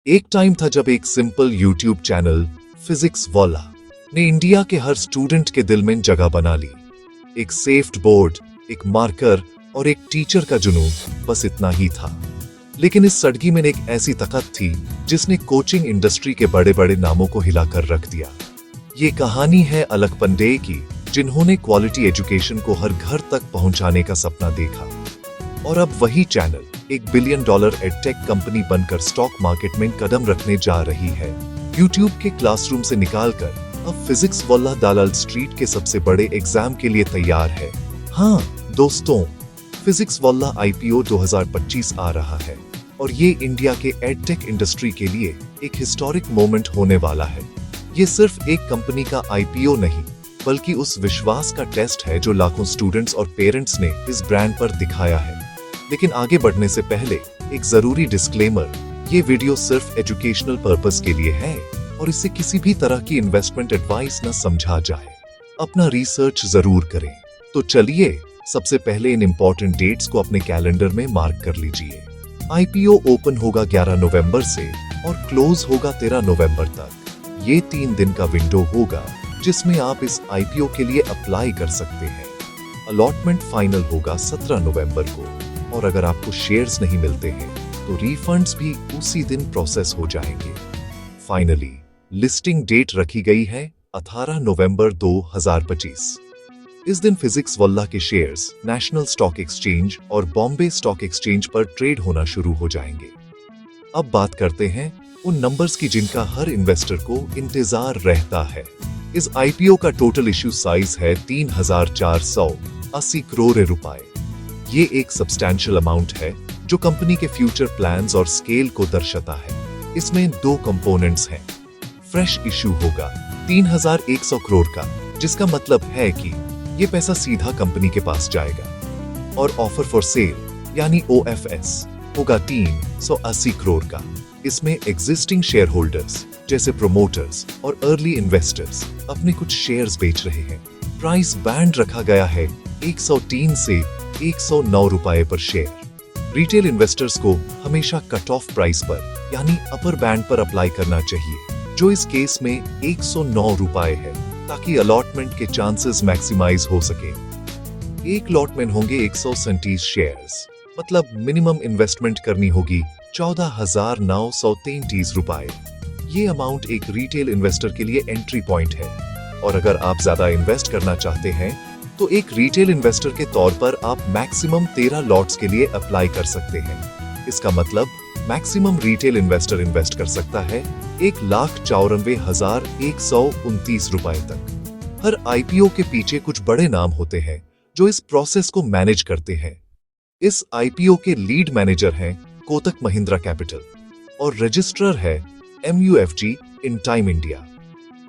एक टाइम था जब एक सिंपल यूट्यूब चैनल फिजिक्स वाला ने इंडिया के हर स्टूडेंट के दिल में जगह बना ली। एक सेफ्ड बोर्ड, एक मार्कर और एक टीचर का जुनून, बस इतना ही था। लेकिन इस सड़की में एक ऐसी ताकत थी जिसने कोचिंग इंडस्ट्री के बड़े बड़े नामों को हिलाकर रख दिया। ये कहानी है अलख पंडे की, जिन्होंने क्वालिटी एजुकेशन को हर घर तक पहुंचाने का सपना देखा। और अब वही चैनल $1 बिलियन एडटेक कंपनी बनकर स्टॉक मार्केट में कदम रखने जा रही है। यूट्यूब के क्लासरूम से निकालकर अब फिजिक्स वाला दलाल स्ट्रीट के सबसे बड़े एग्जाम के लिए तैयार है। हाँ दोस्तों, फिजिक्स वाला IPO 2025 आ रहा है और ये इंडिया के एडटेक इंडस्ट्री के लिए एक हिस्टोरिक मोमेंट होने वाला है। ये सिर्फ एक कंपनी का IPO नहीं, बल्कि उस विश्वास का टेस्ट है जो लाखों स्टूडेंट्स और पेरेंट्स ने इस ब्रांड पर दिखाया है। लेकिन आगे बढ़ने से पहले एक जरूरी डिस्क्लेमर, ये वीडियो सिर्फ एजुकेशनल पर्पस के लिए है और इससे किसी भी तरह की इन्वेस्टमेंट एडवाइस न समझा जाए। अपना रिसर्च जरूर करें। तो चलिए सबसे पहले इन इंपॉर्टेंट डेट्स को अपने कैलेंडर में मार्क कर लीजिए। IPO ओपन होगा 11 नवंबर से और क्लोज होगा 13 नवंबर तक। ये 3 दिन का विंडो होगा जिसमें आप इस IPO के लिए अप्लाई कर सकते हैं। अलॉटमेंट फाइनल होगा 17 नवंबर को और अगर आपको शेयर्स नहीं मिलते हैं तो रिफंड्स भी उसी दिन प्रोसेस हो जाएंगे। फाइनली लिस्टिंग डेट रखी गई है 18 नवंबर 2025। इस दिन फिजिक्स वाला के शेयर्स नेशनल स्टॉक एक्सचेंज और बॉम्बे स्टॉक एक्सचेंज पर ट्रेड होना शुरू हो जाएंगे। अब बात करते हैं उन नंबर्स की जिनका हर इन्वेस्टर को इंतजार रहता है। इस IPO का टोटल इश्यू साइज है 3,480 करोड़ रुपए। ये एक सब्सटैंशियल अमाउंट है जो कंपनी के फ्यूचर प्लान्स और स्केल को दर्शाता है। इसमें 2 कंपोनेंट्स हैं। फ्रेश इश्यू होगा 3,100 करोड़ का, जिसका मतलब है कि ये पैसा सीधा कंपनी के पास जाएगा। और ऑफर फॉर सेल यानी OFS होगा 380 करोड़ का। इसमें एग्जिस्टिंग शेयर होल्डर्स जैसे प्रोमोटर्स और अर्ली इन्वेस्टर्स अपने कुछ शेयर्स बेच रहे हैं। प्राइस बैंड रखा गया है 103 से 109 रुपए पर शेयर। रिटेल इन्वेस्टर्स को हमेशा कट ऑफ प्राइस पर यानी अपर बैंड पर अप्लाई करना चाहिए, जो इस केस में 109 रुपए है, ताकि अलॉटमेंट के चांसेस मैक्सिमाइज हो सके। एक लॉट में होंगे 137 शेयर्स, मतलब मिनिमम इन्वेस्टमेंट करनी होगी 14,933 रुपए। ये अमाउंट एक रिटेल इन्वेस्टर के लिए एंट्री पॉइंट है और अगर आप ज्यादा इन्वेस्ट करना चाहते हैं तो एक रिटेल इन्वेस्टर के तौर पर आप मैक्सिमम 13 लॉट्स के लिए अप्लाई कर सकते हैं। इसका मतलब मैक्सिमम रिटेल इन्वेस्टर इन्वेस्ट कर सकता है 1,94,129 रुपए तक। हर IPO के पीछे कुछ बड़े नाम होते हैं जो इस प्रोसेस को मैनेज करते हैं। इस IPO के लीड मैनेजर हैं कोटक महिंद्रा कैपिटल और रजिस्ट्रार है MUFG इन टाइम इंडिया।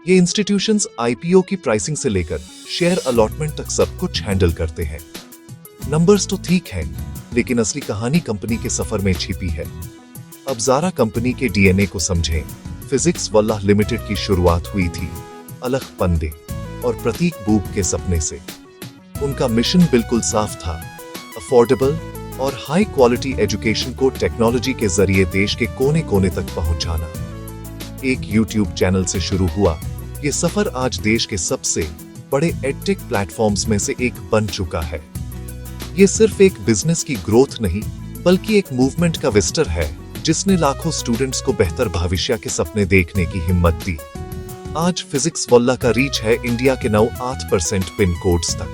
ये इंस्टीट्यूशंस IPO की प्राइसिंग से लेकर शेयर अलॉटमेंट तक सब कुछ हैंडल करते हैं। नंबर्स तो ठीक हैं, लेकिन असली कहानी कंपनी के सफर में छिपी है। अब जरा कंपनी के DNA को समझें। फिजिक्स वाला लिमिटेड की शुरुआत हुई थी अलख पंडे और प्रतीक बूब के सपने से। उनका मिशन बिल्कुल साफ था, अफोर्डेबल और हाई क्वालिटी एजुकेशन को टेक्नोलॉजी के जरिए देश के कोने कोने तक पहुंचाना। एक YouTube चैनल से शुरू हुआ ये सफर आज देश के सबसे बड़े एडटेक प्लेटफॉर्म्स में से एक बन चुका है। ये सिर्फ एक बिजनेस की ग्रोथ नहीं, बल्कि एक मूवमेंट का विस्तार है जिसने लाखों स्टूडेंट्स को बेहतर भविष्य के सपने देखने की हिम्मत दी। आज फिजिक्स वाला का रीच है इंडिया के 98% पिन कोड्स तक।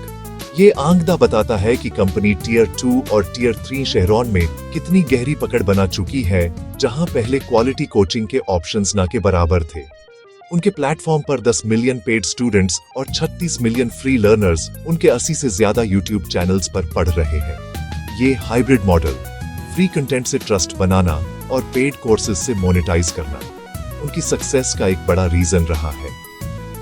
ये आंकड़ा बताता है कि कंपनी Tier 2 और Tier 3 शहरों में कितनी गहरी पकड़ बना चुकी है, जहां पहले क्वालिटी कोचिंग के ऑप्शंस ना के बराबर थे। उनके प्लेटफॉर्म पर 10 मिलियन पेड स्टूडेंट्स और 36 मिलियन फ्री लर्नर्स उनके 80 से ज्यादा YouTube चैनल्स पर पढ़ रहे हैं। ये हाइब्रिड मॉडल, फ्री कंटेंट से ट्रस्ट बनाना और पेड कोर्सेज से मोनेटाइज करना, उनकी सक्सेस का एक बड़ा रीजन रहा है।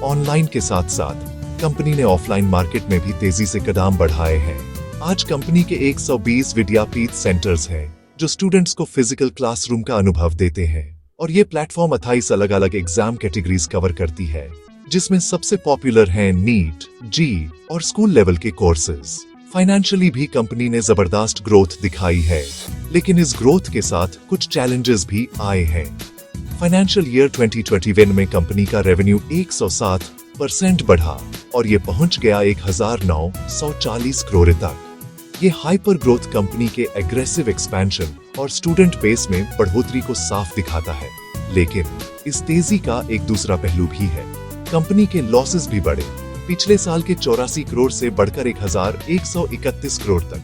ऑनलाइन के साथ साथ कंपनी ने ऑफलाइन मार्केट में भी तेजी से कदम बढ़ाए हैं। आज कंपनी के 120 विद्यापीठ सेंटर्स हैं जो स्टूडेंट्स को फिजिकल क्लासरूम का अनुभव देते हैं और ये प्लेटफॉर्म 28 अलग अलग एग्जाम कैटेगरीज कवर करती है, जिसमें सबसे पॉपुलर हैं नीट, जी और स्कूल लेवल के कोर्सेज। फाइनेंशियली भी कंपनी ने जबरदस्त ग्रोथ दिखाई है, लेकिन इस ग्रोथ के साथ कुछ चैलेंजेस भी आए हैं। फाइनेंशियल ईयर 2021 में कंपनी का रेवेन्यू 107% बढ़ा और ये पहुंच गया 1940 करोड़ तक। ये हाइपर ग्रोथ कंपनी के एग्रेसिव एक्सपेंशन और स्टूडेंट बेस में बढ़ोतरी को साफ दिखाता है। लेकिन इस तेजी का एक दूसरा पहलू भी है। कंपनी के लॉसेस भी बढ़े, पिछले साल के 84 करोड़ से बढ़कर 1131 करोड़ तक।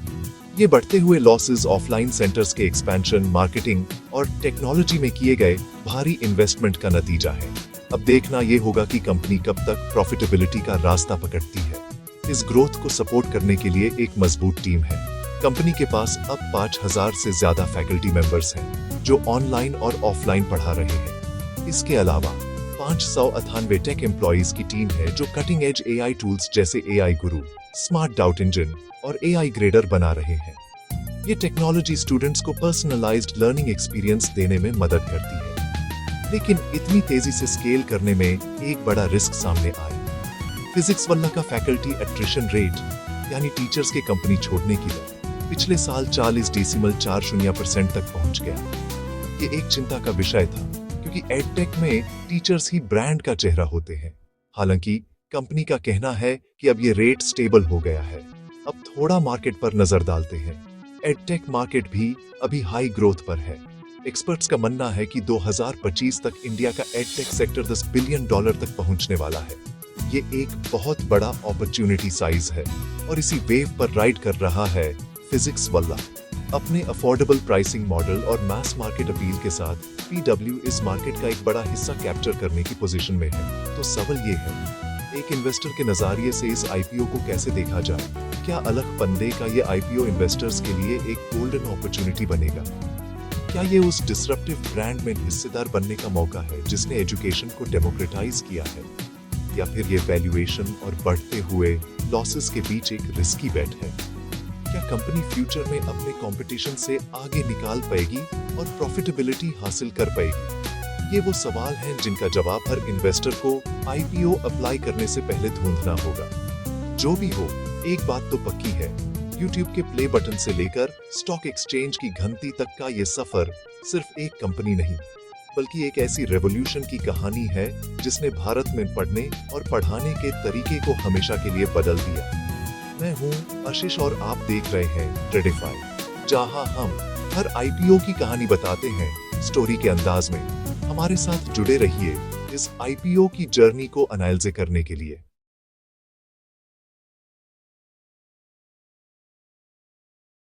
ये बढ़ते हुए लॉसेस ऑफलाइन सेंटर्स के एक्सपेंशन, मार्केटिंग और टेक्नोलॉजी में किए गए भारी इन्वेस्टमेंट का नतीजा है। अब देखना ये होगा कि कंपनी कब तक प्रॉफिटेबिलिटी का रास्ता पकड़ती है। इस ग्रोथ को सपोर्ट करने के लिए एक मजबूत टीम है। कंपनी के पास अब 5000 से ज्यादा फैकल्टी मेंबर्स हैं जो ऑनलाइन और ऑफलाइन पढ़ा रहे हैं। इसके अलावा 598 टेक एम्प्लॉइज की टीम है जो कटिंग एज एआई टूल्स जैसे एआई गुरु, स्मार्ट डाउट इंजन और एआई ग्रेडर बना रहे हैं। ये टेक्नोलॉजी स्टूडेंट्स को पर्सनलाइज्ड लर्निंग एक्सपीरियंस देने में मदद करती है। लेकिन इतनी तेजी से स्केल करने में एक बड़ा रिस्क सामने आया। फिजिक्स वल्ला का फैकल्टी एट्रिशन रेट यानी टीचर्स के कंपनी छोड़ने की दर पिछले साल 40.40% तक पहुंच गया। ये एक चिंता का विषय था क्योंकि एडटेक में टीचर्स ही ब्रांड का चेहरा होते हैं। हालांकि कंपनी का कहना है कि अब ये रेट स्टेबल हो गया है। अब थोड़ा मार्केट पर नजर डालते हैं। एडटेक मार्केट भी अभी हाई ग्रोथ पर है। एक्सपर्ट्स का मानना है कि 2025 तक इंडिया का एडटेक सेक्टर $10 बिलियन तक पहुंचने वाला है। ये एक बहुत बड़ा अपॉर्चुनिटी साइज है और इसी वेव पर राइड कर रहा है फिजिक्स वल्ला। अपने अफोर्डेबल प्राइसिंग मॉडल और मास मार्केट अपील के साथ PW इस मार्केट का एक बड़ा हिस्सा कैप्चर करने की पोजीशन में है। तो सवाल ये है, एक इन्वेस्टर के नजरिए से इस IPO को कैसे देखा जाए? क्या अलग फंडे का ये IPO इन्वेस्टर्स के लिए एक गोल्डन अपॉर्चुनिटी बनेगा? क्या ये उस डिसरप्टिव ब्रांड में हिस्सेदार बनने का मौका है जिसने एजुकेशन को डेमोक्रेटाइज किया है? या फिर ये वैल्यूएशन और बढ़ते हुए लॉसेस के बीच एक रिस्की बेट है? क्या कंपनी फ्यूचर में अपने कंपटीशन से आगे निकाल पाएगी और प्रॉफिटेबिलिटी हासिल कर पाएगी? ये वो सवाल हैं जिनका जवाब हर इन्वेस्टर को IPO अप्लाई करने से पहले ढूंढना होगा। जो भी हो, एक बात तो पक्की है, YouTube के प्ले बटन से लेकर स्टॉक एक्सचेंज की घंटी तक का ये सफर सिर्फ एक कंपनी नहीं, बल्कि एक ऐसी रेवोल्यूशन की कहानी है जिसने भारत में पढ़ने और पढ़ाने के तरीके को हमेशा के लिए बदल दिया। मैं हूं आशीष और आप देख रहे हैं ट्रेडिफाई, जहां हम हर IPO की कहानी बताते हैं स्टोरी के अंदाज में। हमारे साथ जुड़े रहिए इस IPO की जर्नी को एनालाइज करने के लिए।